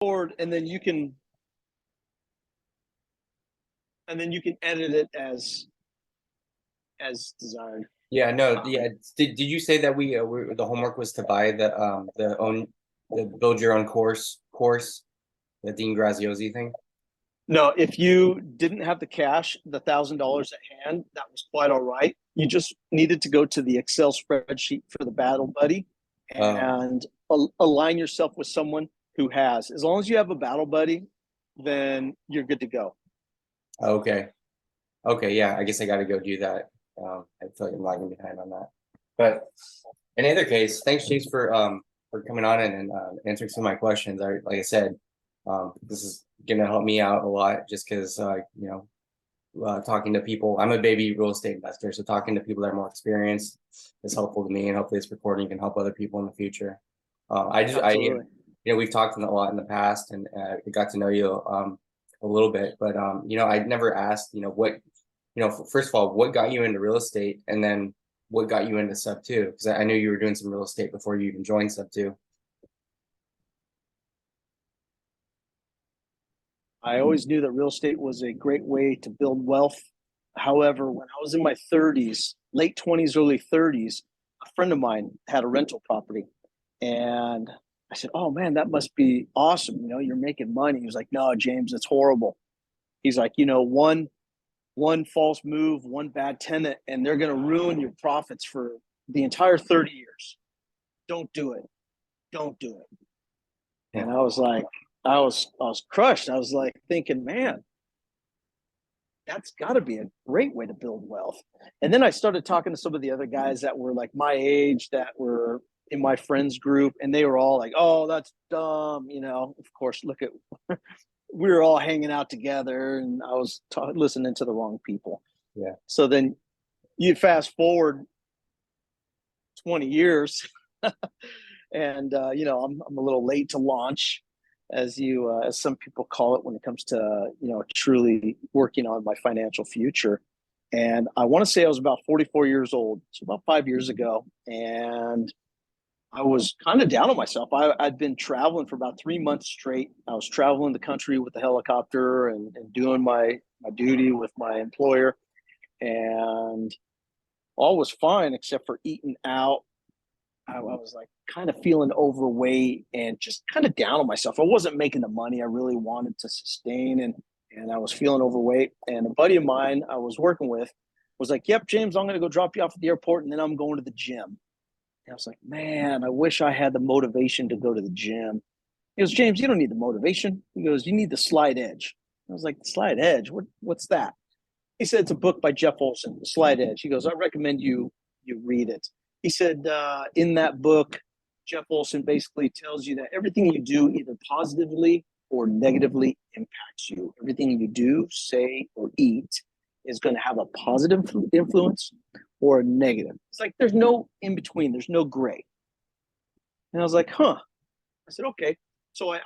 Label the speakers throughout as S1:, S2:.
S1: forward, and then you can edit it as desired.
S2: Yeah, no, yeah. Did you say that the homework was to buy the build your own course, the Dean Graziosi thing?
S1: No, if you didn't have the cash, the $1,000 at hand, that was quite all right. You just needed to go to the Excel spreadsheet for the Battle Buddy and align yourself with someone who has. As long as you have a Battle Buddy, then you're good to go.
S2: Okay. Okay, yeah, I guess I got to go do that. I feel like I'm lagging behind on that. But in either case, thanks, Chase, for coming on and answering some of my questions. Like I said, this is gonna help me out a lot just because talking to people. I'm a baby real estate investor, so talking to people that are more experienced is helpful to me, and hopefully this recording can help other people in the future.
S1: Absolutely.
S2: We've talked a lot in the past, and I got to know you a little bit, but I never asked, first of all, what got you into real estate, and then what got you into Sub 2? Because I knew you were doing some real estate before you even joined Sub 2.
S1: I always knew that real estate was a great way to build wealth. However, when I was in my 30s, late 20s, early 30s, a friend of mine had a rental property. And I said, "Oh man, that must be awesome. You're making money." He was like, "No, James, it's horrible." He's like, one false move, one bad tenant, and they're going to ruin your profits for the entire 30 years. Don't do it. Don't do it. And I was like, I was crushed. I was like thinking, man, that's got to be a great way to build wealth. And then I started talking to some of the other guys that were like my age, that were in my friends group, and they were all like, "Oh, that's dumb." Of course, look at we were all hanging out together, and I was listening to the wrong people.
S2: Yeah.
S1: So then you fast forward 20 years, and I'm a little late to launch, as some people call it, when it comes to truly working on my financial future. And I want to say I was about 44 years old, so about 5 years ago, and I was kind of down on myself. I'd been traveling for about 3 months straight. I was traveling the country with the helicopter and doing my duty with my employer, and all was fine except for eating out. I was like kind of feeling overweight and just kind of down on myself. I wasn't making the money I really wanted to sustain, and I was feeling overweight. And a buddy of mine I was working with was like, "Yep, James, I'm going to go drop you off at the airport, and then I'm going to the gym." And I was like, "Man, I wish I had the motivation to go to the gym." He goes, "James, you don't need the motivation." He goes, "You need the slight edge." I was like, "The slight edge? What's that?" He said, "It's a book by Jeff Olson, The Slight Edge." He goes, "I recommend you read it." He said, in that book, Jeff Olson basically tells you that everything you do either positively or negatively impacts you. Everything you do, say, or eat is going to have a positive influence or a negative. It's like there's no in between, there's no gray. And I was like, huh. I said, okay. So I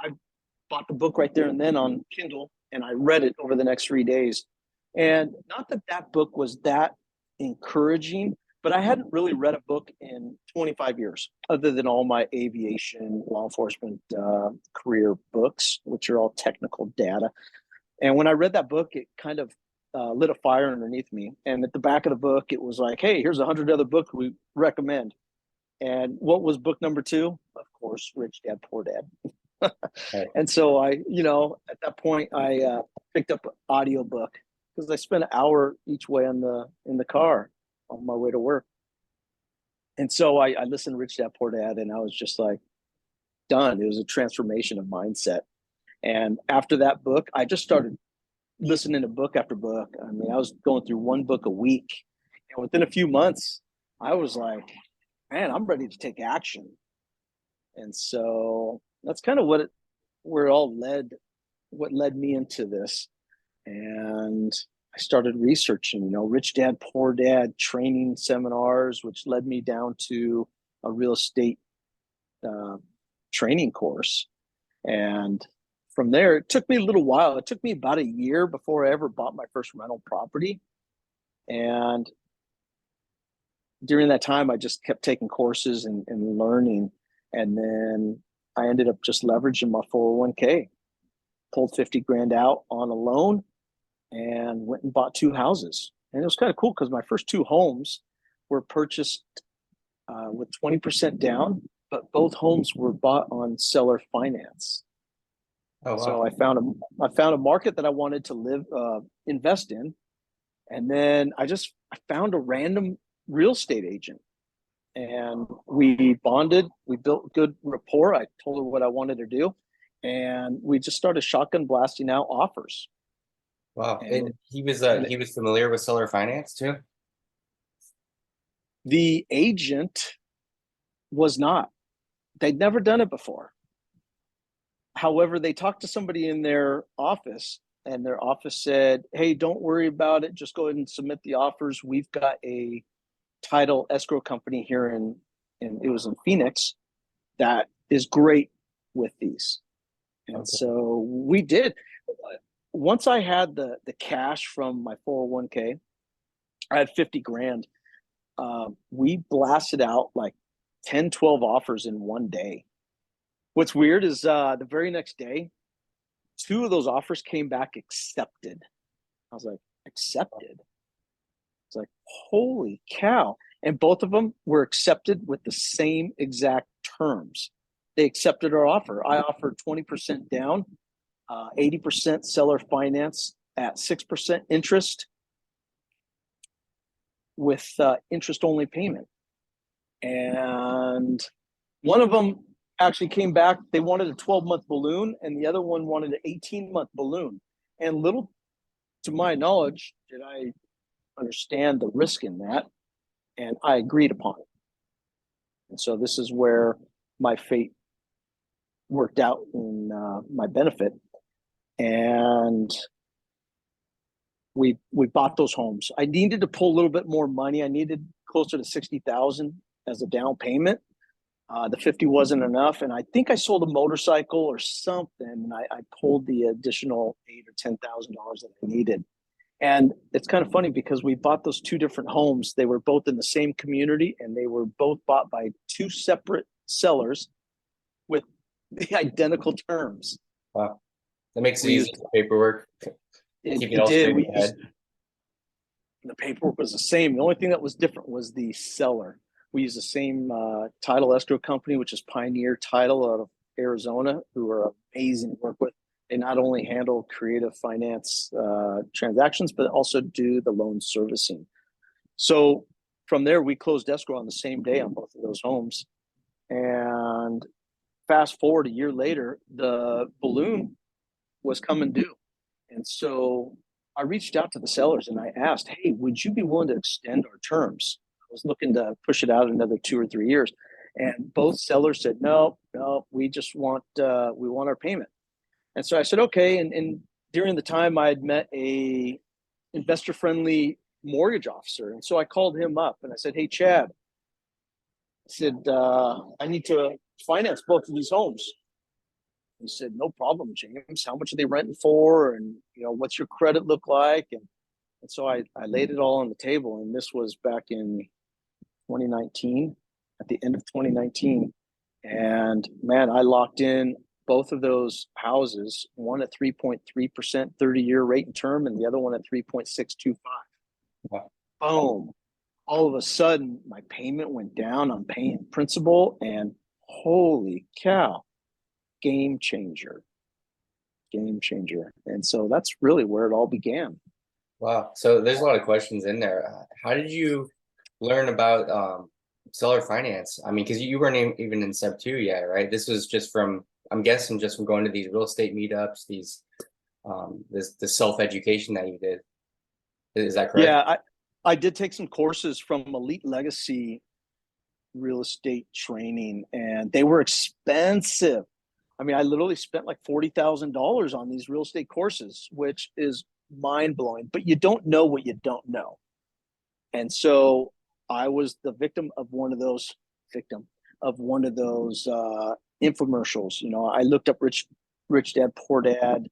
S1: bought the book right there and then on Kindle, and I read it over the next 3 days. And not that that book was that encouraging, but I hadn't really read a book in 25 years, other than all my aviation, law enforcement career books, which are all technical data. And when I read that book, it kind of lit a fire underneath me. And at the back of the book, it was like, "Hey, here's 100 other books we recommend." And what was book number 2? Of course, Rich Dad, Poor Dad.
S2: Right.
S1: And so at that point, I picked up an audiobook because I spent an hour each way in the car on my way to work. And so I listened to Rich Dad Poor Dad, and I was just like done. It was a transformation of mindset. And after that book, I just started listening to book after book. I mean, I was going through one book a week, and within a few months, I was like, "Man, I'm ready to take action." And so that's kind of where it all led, what led me into this. And I started researching, Rich Dad, Poor Dad training seminars, which led me down to a real estate uh, training course. And from there, it took me a little while. It took me about a year before I ever bought my first rental property. And during that time, I just kept taking courses and learning. And then I ended up just leveraging my 401k, pulled 50 grand out on a loan, and went and bought two houses. And it was kind of cool because my first two homes were purchased with 20% down, but both homes were bought on seller finance.
S2: Oh,
S1: So
S2: wow.
S1: I found a market that I wanted to invest in, and then I found a random real estate agent, and we bonded. We built good rapport. I told her what I wanted to do, and we just started shotgun blasting out offers.
S2: Wow.
S1: And
S2: And he was familiar with seller finance too?
S1: the agent was not. They'd never done it before. However, they talked to somebody in their office, and their office said, "Hey, don't worry about it. Just go ahead and submit the offers. We've got a title escrow company here in it was in Phoenix that is great with these." And
S2: Okay.
S1: so we did. Once I had the cash from my 401k, I had 50 grand. We blasted out like 10, 12 offers in one day. What's weird is the very next day, two of those offers came back accepted. I was like, accepted? It's like, holy cow. And both of them were accepted with the same exact terms. They accepted our offer. I offered 20% down, 80% seller finance at 6% interest with interest only payment. And one of them actually came back. They wanted a 12-month balloon, and the other one wanted an 18-month balloon. And little to my knowledge, did I understand the risk in that, and I agreed upon it. And so this is where my fate worked out in my benefit, and we bought those homes. I needed to pull a little bit more money. I needed closer to 60,000 as a down payment. The 50 wasn't enough, and I think I sold a motorcycle or something, and I pulled the additional $8,000 or $10,000 that I needed. And it's kind of funny because we bought those two different homes. They were both in the same community, and they were both bought by two separate sellers with the identical terms.
S2: Wow. That makes it
S1: We
S2: easy
S1: used
S2: for paperwork.
S1: it,
S2: Keep it
S1: it
S2: all
S1: did.
S2: straight
S1: We
S2: in your
S1: used
S2: head.
S1: the paperwork was the same. The only thing that was different was the seller. We used the same title escrow company, which is Pioneer Title out of Arizona, who are amazing to work with. They not only handle creative finance transactions, but also do the loan servicing. So from there, we closed escrow on the same day on both of those homes. And fast forward a year later, the balloon was coming due. And so I reached out to the sellers and I asked, "Hey, would you be willing to extend our terms?" I was looking to push it out another 2 or 3 years. And both sellers said, "No, no, we just want our payment." And so I said, "Okay." And during the time I had met a investor friendly mortgage officer. And so I called him up and I said, "Hey, Chad," I said, "I need to finance both of these homes." He said, "No problem, James. How much are they renting for? And, what's your credit look like?" And so I laid it all on the table. And this was back in 2019, at the end of 2019. And man, I locked in both of those houses, one at 3.3% 30-year rate and term, and the other one at 3.625.
S2: Wow.
S1: Boom. All of a sudden, my payment went down. I'm paying principal, and holy cow, game changer. Game changer. And so that's really where it all began.
S2: Wow. So there's a lot of questions in there. How did you learn about seller finance? I mean, because you weren't even in Sub 2 yet, right? This was just from, I'm guessing, just from going to these real estate meetups, the self-education that you did. Is that correct?
S1: Yeah, I did take some courses from Elite Legacy real estate training, and they were expensive. I mean, I literally spent like $40,000 on these real estate courses, which is mind blowing, but you don't know what you don't know. And so I was the victim of one of those infomercials. I looked up Rich Dad Poor Dad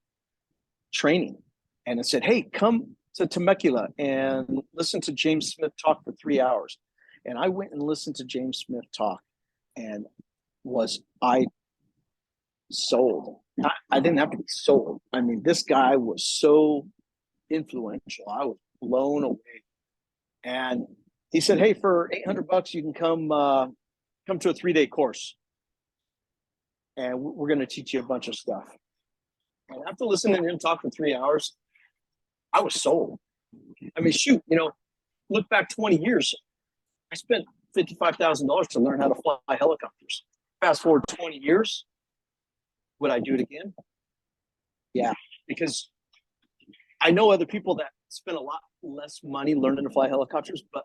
S1: training, and it said, "Hey, come to Temecula and listen to James Smith talk for 3 hours." And I went and listened to James Smith talk, and was I sold. I didn't have to be sold. I mean, this guy was so influential. I was blown away. And he said, "Hey, for $800, you can come to a 3-day course, and we're going to teach you a bunch of stuff." And after listening to him talk for 3 hours, I was sold. I mean, shoot, look back 20 years. I spent $55,000 to learn how to fly helicopters. Fast forward 20 years, would I do it again? Yeah, because I know other people that spend a lot less money learning to fly helicopters, but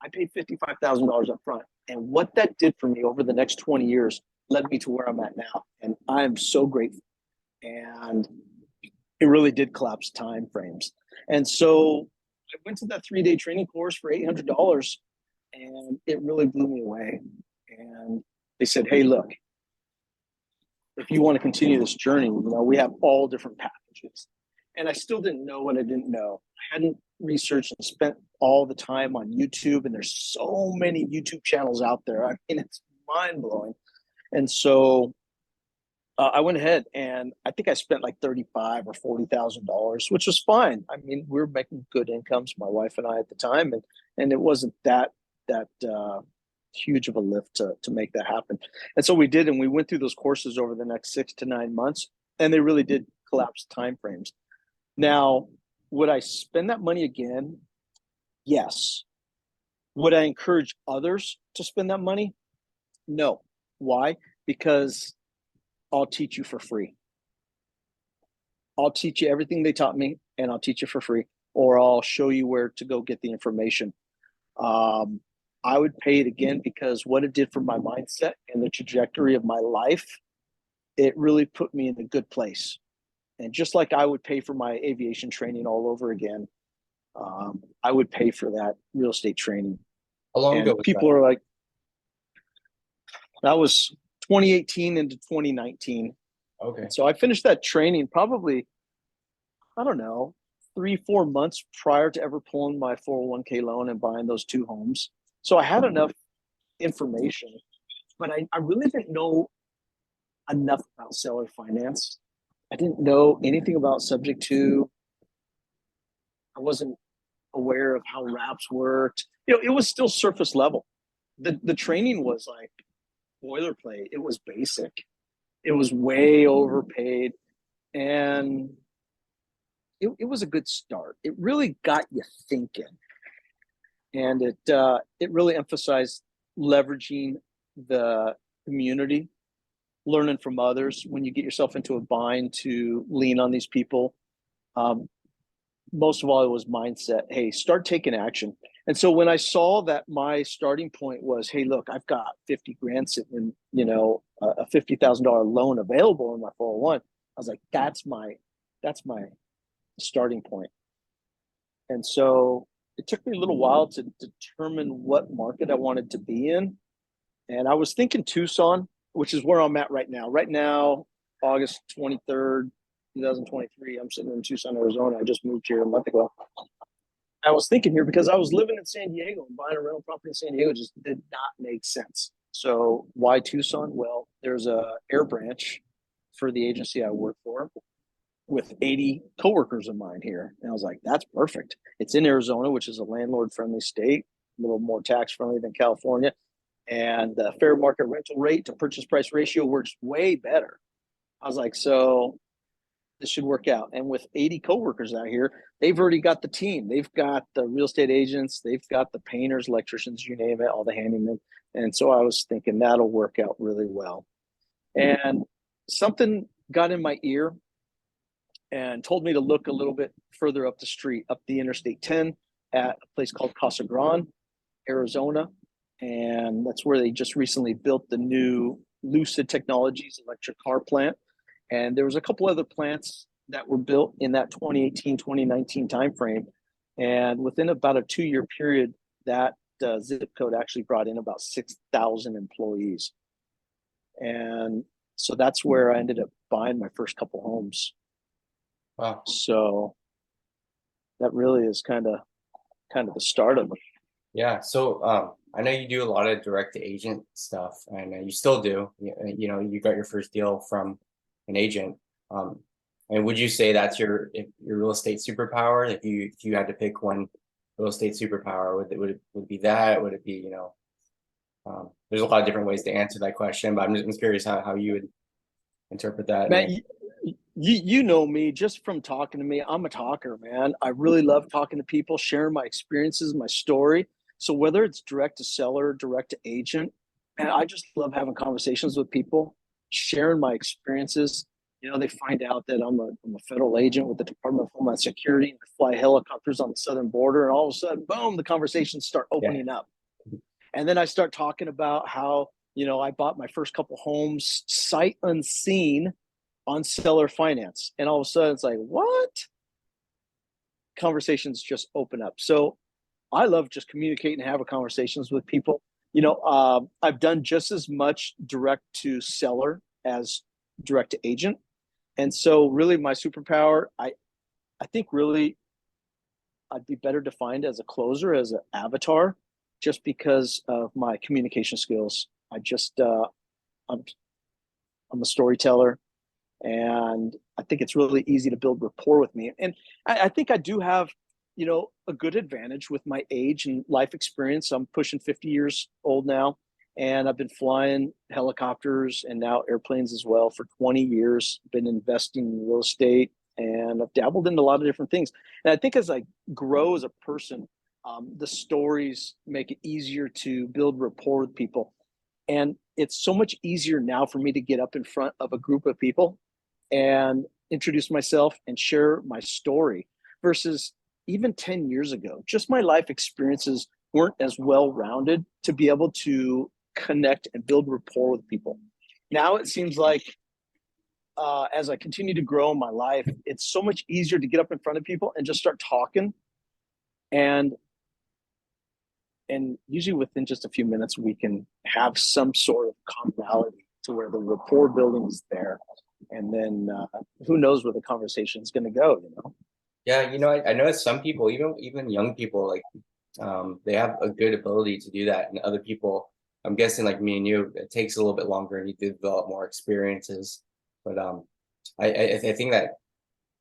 S1: I paid $55,000 up front. And what that did for me over the next 20 years led me to where I'm at now. And I'm so grateful. And it really did collapse time frames. And so I went to that 3-day training course for $800, and it really blew me away. And they said, "Hey, look, if you want to continue this journey, we have all different packages." And I still didn't know what I didn't know. I hadn't researched and spent all the time on YouTube, and there's so many YouTube channels out there. I mean, it's mind blowing. And so I went ahead, and I think I spent like $35,000 or $40,000, which was fine. I mean, we were making good incomes, my wife and I at the time, and it wasn't that huge of a lift to make that happen. And so we did, and we went through those courses over the next 6 to 9 months, and they really did collapse timeframes. Now, would I spend that money again? Yes. Would I encourage others to spend that money? No. Why? Because I'll teach you for free. I'll teach you everything they taught me, and I'll teach you for free, or I'll show you where to go get the information. I would pay it again because what it did for my mindset and the trajectory of my life, it really put me in a good place. And just like I would pay for my aviation training all over again, I would pay for that real estate training.
S2: How long
S1: And
S2: ago was
S1: people
S2: that?
S1: are like, that was 2018 into 2019.
S2: Okay.
S1: So I finished that training probably, I don't know, 3-4 months prior to ever pulling my 401k loan and buying those 2 homes. So I had enough information, but I really didn't know enough about seller finance. I didn't know anything about subject to. I wasn't aware of how wraps worked. It was still surface level. The training was like boilerplate. It was basic. It was way overpaid, and it was a good start. It really got you thinking, and it really emphasized leveraging the community, learning from others. When you get yourself into a bind, to lean on these people. Most of all, it was mindset. Hey, start taking action. And so when I saw that my starting point was, hey, look, I've got 50 grand sitting in, a $50,000 loan available in my 401. I was like, that's my starting point. And so it took me a little while to determine what market I wanted to be in. And I was thinking Tucson, which is where I'm at right now. Right now, August 23rd, 2023, I'm sitting in Tucson, Arizona. I just moved here a month ago. I was thinking here because I was living in San Diego, and buying a rental property in San Diego just did not make sense. So why Tucson? Well, there's a air branch for the agency I work for with 80 coworkers of mine here. And I was like, that's perfect. It's in Arizona, which is a landlord-friendly state, a little more tax-friendly than California. And the fair market rental rate to purchase price ratio works way better. I was like, so this should work out. And with 80 coworkers out here, they've already got the team. They've got the real estate agents. They've got the painters, electricians, you name it, all the handymen. And so I was thinking that'll work out really well. And something got in my ear and told me to look a little bit further up the street, up the Interstate 10 at a place called Casa Grande, Arizona. And that's where they just recently built the new Lucid Technologies electric car plant. And there was a couple other plants that were built in that 2018, 2019 timeframe. And within about a 2-year period, that zip code actually brought in about 6,000 employees. And so that's where I ended up buying my first couple homes.
S2: Wow.
S1: So that really is kind of the start of it.
S2: Yeah. So I know you do a lot of direct to agent stuff, and you still do. You know, you got your first deal from an agent. And would you say that's your real estate superpower? If you had to pick one real estate superpower, would it be that? Would it be, you know, there's a lot of different ways to answer that question, but I'm just curious how you would interpret that.
S1: Matt, you know me just from talking to me. I'm a talker, man. I really love talking to people, sharing my experiences, my story. So whether it's direct to seller, direct to agent, and I just love having conversations with people, sharing my experiences. You know, they find out that I'm a federal agent with the Department of Homeland Security and I fly helicopters on the southern border, and all of a sudden, boom, the conversations start
S2: Yeah.
S1: opening up. And then I start talking about how, you know, I bought my first couple homes sight unseen on seller finance. And all of a sudden it's like, what? Conversations just open up. So I love just communicating and having conversations with people. You know, I've done just as much direct to seller as direct to agent. And so really my superpower, I think really I'd be better defined as a closer, as an avatar, just because of my communication skills. I'm, I'm a storyteller, and I think it's really easy to build rapport with me. And I think I do have, you know, a good advantage with my age and life experience. I'm pushing 50 years old now, and I've been flying helicopters and now airplanes as well for 20 years. Been investing in real estate, and I've dabbled in a lot of different things. And I think as I grow as a person, the stories make it easier to build rapport with people. And it's so much easier now for me to get up in front of a group of people and introduce myself and share my story versus even 10 years ago. Just my life experiences weren't as well rounded to be able to connect and build rapport with people. Now it seems like as I continue to grow in my life, it's so much easier to get up in front of people and just start talking. And usually within just a few minutes, we can have some sort of commonality to where the rapport building is there. And then who knows where the conversation is going to go, you know?
S2: Yeah, you know, I noticed some people, even young people, like they have a good ability to do that, and other people, I'm guessing like me and you, it takes a little bit longer and you develop more experiences. But I think that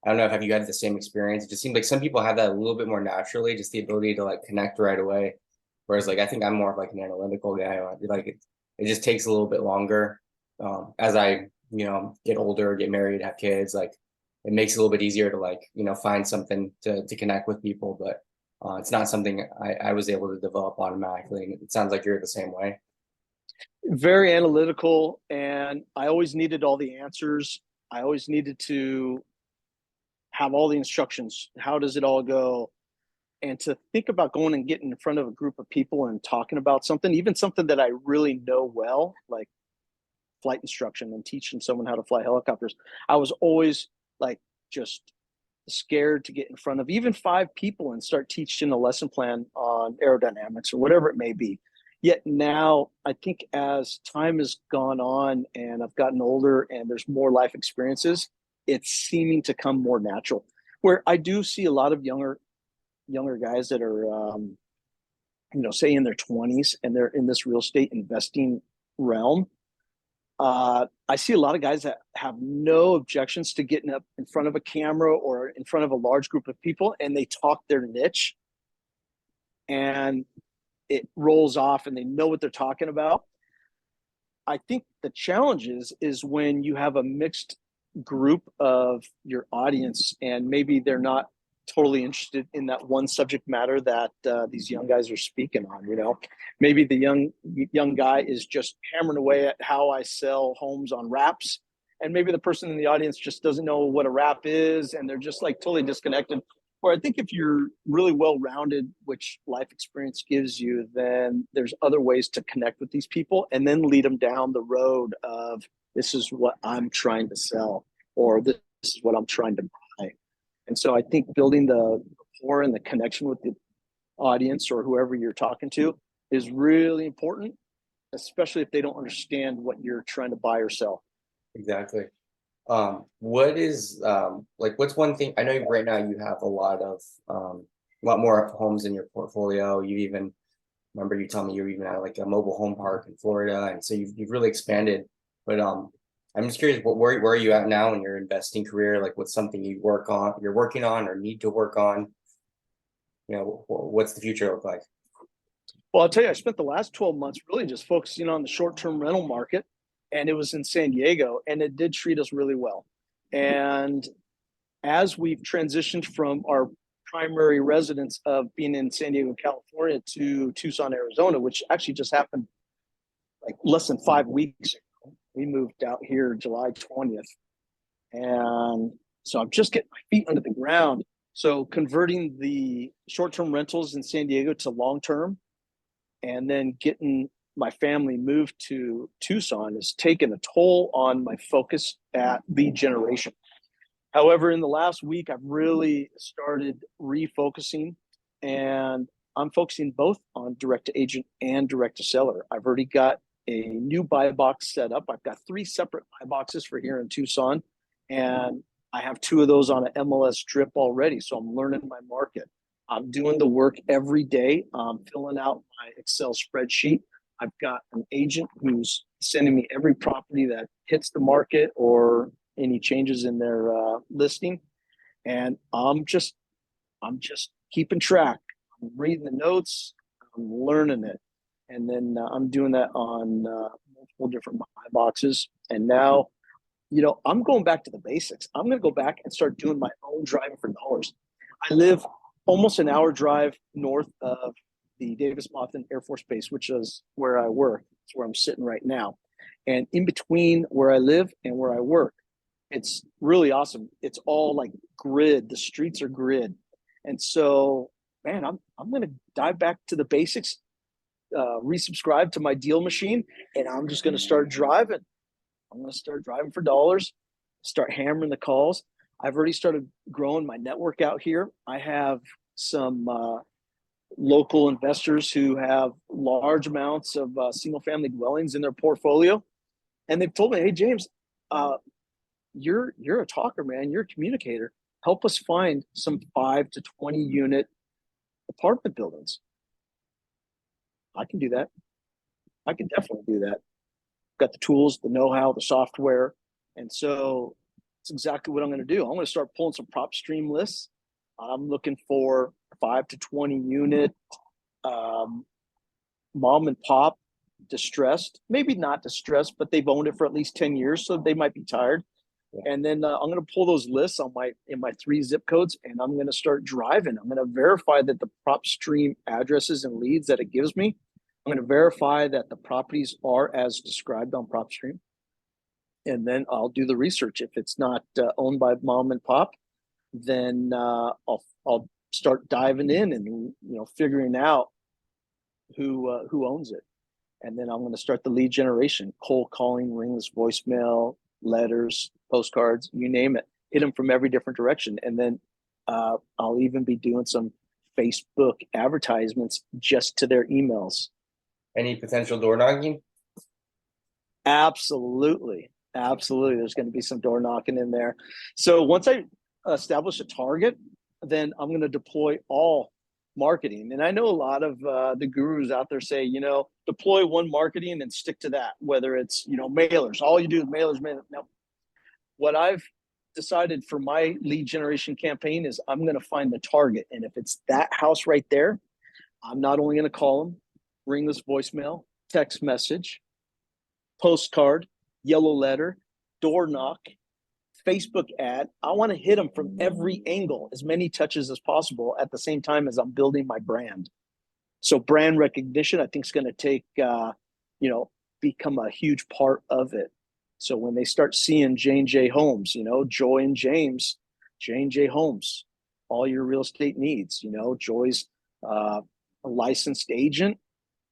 S2: I don't know, have you had the same experience? It just seems like some people have that a little bit more naturally, just the ability to like connect right away. Whereas like I think I'm more of like an analytical guy. Like it just takes a little bit longer. As I, you know, get older, get married, have kids, like it makes it a little bit easier to like, you know, find something to connect with people. But it's not something I was able to develop automatically. And it sounds like you're the same way.
S1: Very analytical, and I always needed all the answers. I always needed to have all the instructions. How does it all go? And to think about going and getting in front of a group of people and talking about something, even something that I really know well, like flight instruction and teaching someone how to fly helicopters. I was always like just scared to get in front of even 5 people and start teaching a lesson plan on aerodynamics or whatever it may be. Yet now, I think as time has gone on and I've gotten older and there's more life experiences, it's seeming to come more natural. Where I do see a lot of younger guys that are, you know, say in their 20s and they're in this real estate investing realm. I see a lot of guys that have no objections to getting up in front of a camera or in front of a large group of people and they talk their niche and it rolls off and they know what they're talking about. I think the challenge is when you have a mixed group of your audience and maybe they're not totally interested in that one subject matter that these young guys are speaking on. You know, maybe the young guy is just hammering away at how I sell homes on wraps, and maybe the person in the audience just doesn't know what a wrap is, and they're just like totally disconnected. Where I think if you're really well rounded, which life experience gives you, then there's other ways to connect with these people and then lead them down the road of this is what I'm trying to sell or this is what I'm trying to buy. And so I think building the rapport and the connection with the audience or whoever you're talking to is really important, especially if they don't understand what you're trying to buy or sell.
S2: Exactly. What is like what's one thing I know right now you have a lot more homes in your portfolio. You even remember you telling me you were even at like a mobile home park in Florida, and so you've really expanded. But I'm just curious, where are you at now in your investing career? Like, what's something you're working on, or need to work on? You know, what's the future look like?
S1: Well, I'll tell you, I spent the last 12 months really just focusing on the short-term rental market, and it was in San Diego, and it did treat us really well. And as we've transitioned from our primary residence of being in San Diego, California to Tucson, Arizona, which actually just happened like less than 5 weeks ago. We moved out here July 20th. And so I'm just getting my feet under the ground. So converting the short-term rentals in San Diego to long-term and then getting my family moved to Tucson has taken a toll on my focus at lead generation. However, in the last week, I've really started refocusing, and I'm focusing both on direct to agent and direct to seller. I've already got a new buy box set up. I've got 3 separate buy boxes for here in Tucson, and I have 2 of those on an MLS strip already. So I'm learning my market. I'm doing the work every day. I'm filling out my Excel spreadsheet. I've got an agent who's sending me every property that hits the market or any changes in their listing, and I'm just keeping track. I'm reading the notes, I'm learning it, and then I'm doing that on multiple different buy boxes. And now, I'm going back to the basics. I'm going to go back and start doing my own driving for dollars. I live almost an hour drive north of the Davis-Monthan Air Force Base, which is where I work. It's where I'm sitting right now. And in between where I live and where I work, it's really awesome. It's all like grid. The streets are grid. And so, man, I'm going to dive back to the basics, resubscribe to my deal machine, and I'm just going to start driving. I'm going to start driving for dollars, start hammering the calls. I've already started growing my network out here. I have some local investors who have large amounts of single family dwellings in their portfolio. And they've told me, hey, James, you're a talker, man. You're a communicator. Help us find some 5 to 20 unit apartment buildings. I can do that. I can definitely do that. Got the tools, the know-how, the software. And so that's exactly what I'm going to do. I'm going to start pulling some prop stream lists. I'm looking for 5 to 20 unit mom and pop distressed, maybe not distressed, but they've owned it for at least 10 years. So they might be tired. And then I'm going to pull those lists in my 3 zip codes, and I'm going to start driving. I'm going to verify that the prop stream addresses and leads that it gives me, I'm going to verify that the properties are as described on prop stream. And then I'll do the research. If it's not owned by mom and pop, then I'll start diving in and figuring out who owns it. And then I'm going to start the lead generation, cold calling, ringless voicemail, letters, postcards, you name it. Hit them from every different direction. And then I'll even be doing some Facebook advertisements just to their emails.
S2: Any potential door knocking?
S1: Absolutely. Absolutely. There's going to be some door knocking in there. So once I establish a target, then I'm going to deploy all marketing. And I know a lot of the gurus out there say, deploy one marketing and stick to that, whether it's, mailers. All you do is mailers. No. What I've decided for my lead generation campaign is I'm going to find the target. And if it's that house right there, I'm not only going to call them, ringless voicemail, text message, postcard, yellow letter, door knock, Facebook ad. I want to hit them from every angle, as many touches as possible at the same time as I'm building my brand. So brand recognition, I think, is going to take, become a huge part of it. So when they start seeing J&J Homes, Joy and James, J&J Homes, all your real estate needs, Joy's a licensed agent.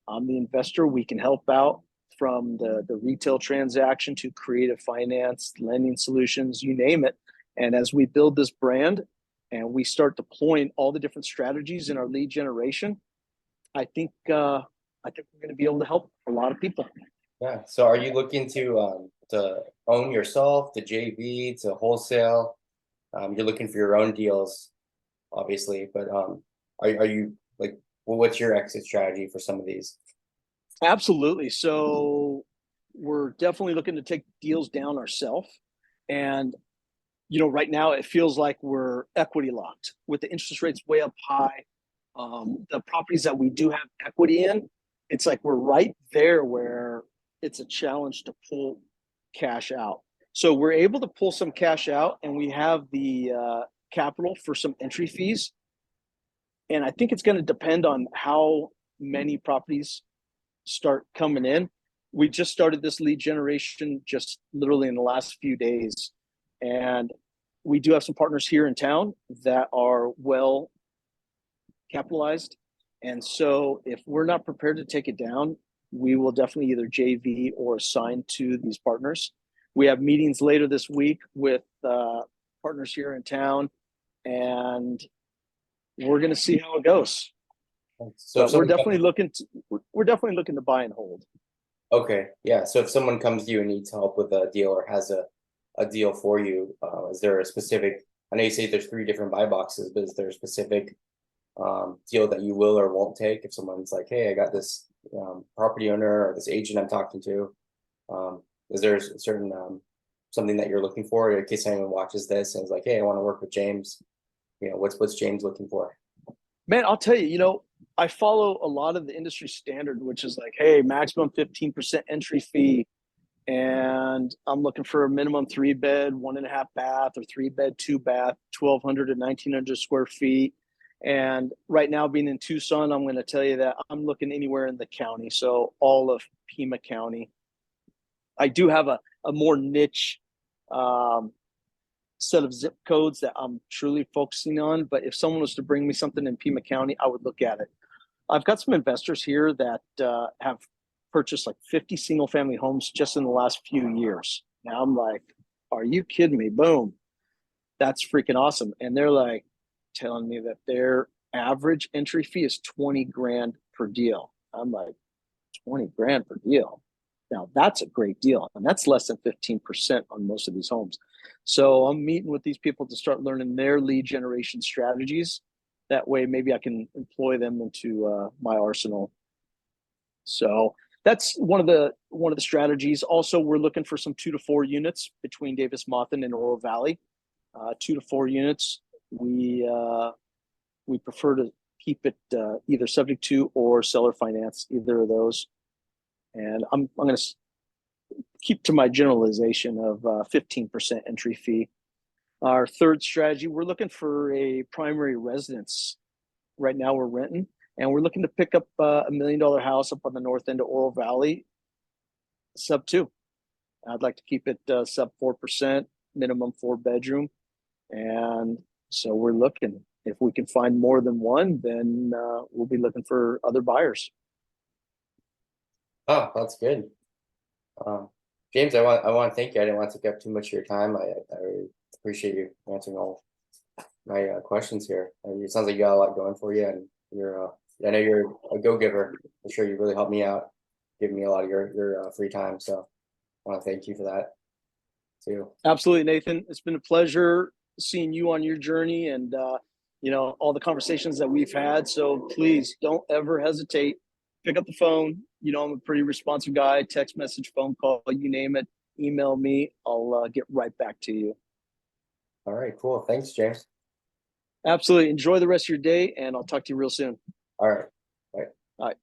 S1: I'm the investor. We can help out from the retail transaction to creative finance, lending solutions, you name it. And as we build this brand and we start deploying all the different strategies in our lead generation, I think we're going to be able to help a lot of people.
S2: Yeah. So are you looking to own yourself, to JV, to wholesale? You're looking for your own deals, obviously, but are you like well, what's your exit strategy for some of these?
S1: Absolutely. So we're definitely looking to take deals down ourselves. And, right now it feels like we're equity locked with the interest rates way up high. The properties that we do have equity in, it's like we're right there where it's a challenge to pull cash out. So we're able to pull some cash out and we have the capital for some entry fees. And I think it's going to depend on how many properties start coming in. We just started this lead generation just literally in the last few days. And we do have some partners here in town that are well capitalized. And so if we're not prepared to take it down, we will definitely either JV or assign to these partners. We have meetings later this week with partners here in town, and we're going to see how it goes.
S2: So if
S1: But we're
S2: someone
S1: definitely looking to buy and hold.
S2: okay, yeah. So if someone comes to you and needs help with a deal or has a deal for you, is there a specific? I know you say there's 3 different buy boxes, but is there a specific deal that you will or won't take if someone's like, hey, I got this property owner or this agent I'm talking to? Is there a certain something that you're looking for in case anyone watches this and is like, hey, I want to work with James? What's James looking for?
S1: Man, I'll tell you, I follow a lot of the industry standard, which is like, hey, maximum 15% entry fee. And I'm looking for a minimum 3-bed, 1.5 bath, or 3-bed, 2-bath, 1,200 to 1,900 square feet. And right now, being in Tucson, I'm going to tell you that I'm looking anywhere in the county. So all of Pima County. I do have a more niche set of zip codes that I'm truly focusing on. But if someone was to bring me something in Pima County, I would look at it. I've got some investors here that have purchased like 50 single family homes just in the last few years. Now I'm like, are you kidding me? Boom. That's freaking awesome. And they're like telling me that their average entry fee is 20 grand per deal. I'm like, 20 grand per deal. Now that's a great deal. And that's less than 15% on most of these homes. So I'm meeting with these people to start learning their lead generation strategies. That way, maybe I can employ them into my arsenal. So that's one of the strategies. Also, we're looking for some 2 to 4 units between Davis Monthan and Oro Valley. 2 to 4 units. We prefer to keep it either subject to or seller finance, either of those. And I'm going to keep to my generalization of 15% entry fee. Our third strategy, we're looking for a primary residence. Right now we're renting, and we're looking to pick up $1 million house up on the north end of Oro Valley, sub 2. I'd like to keep it sub 4%, minimum 4-bedroom. And so we're looking. If we can find more than one, then we'll be looking for other buyers.
S2: Oh, that's good. James, I want to thank you. I didn't want to take up too much of your time. I really appreciate you answering all my questions here. It sounds like you got a lot going for you, and I know you're a go-giver. I'm sure you really helped me out, giving me a lot of your free time. So I want to thank you for that too.
S1: Absolutely, Nathan. It's been a pleasure seeing you on your journey and all the conversations that we've had. So please don't ever hesitate. Pick up the phone. I'm a pretty responsive guy. Text message, phone call, you name it. Email me. I'll get right back to you.
S2: All right, cool. Thanks, James.
S1: Absolutely. Enjoy the rest of your day, and I'll talk to you real soon.
S2: All right. Bye.
S1: All right.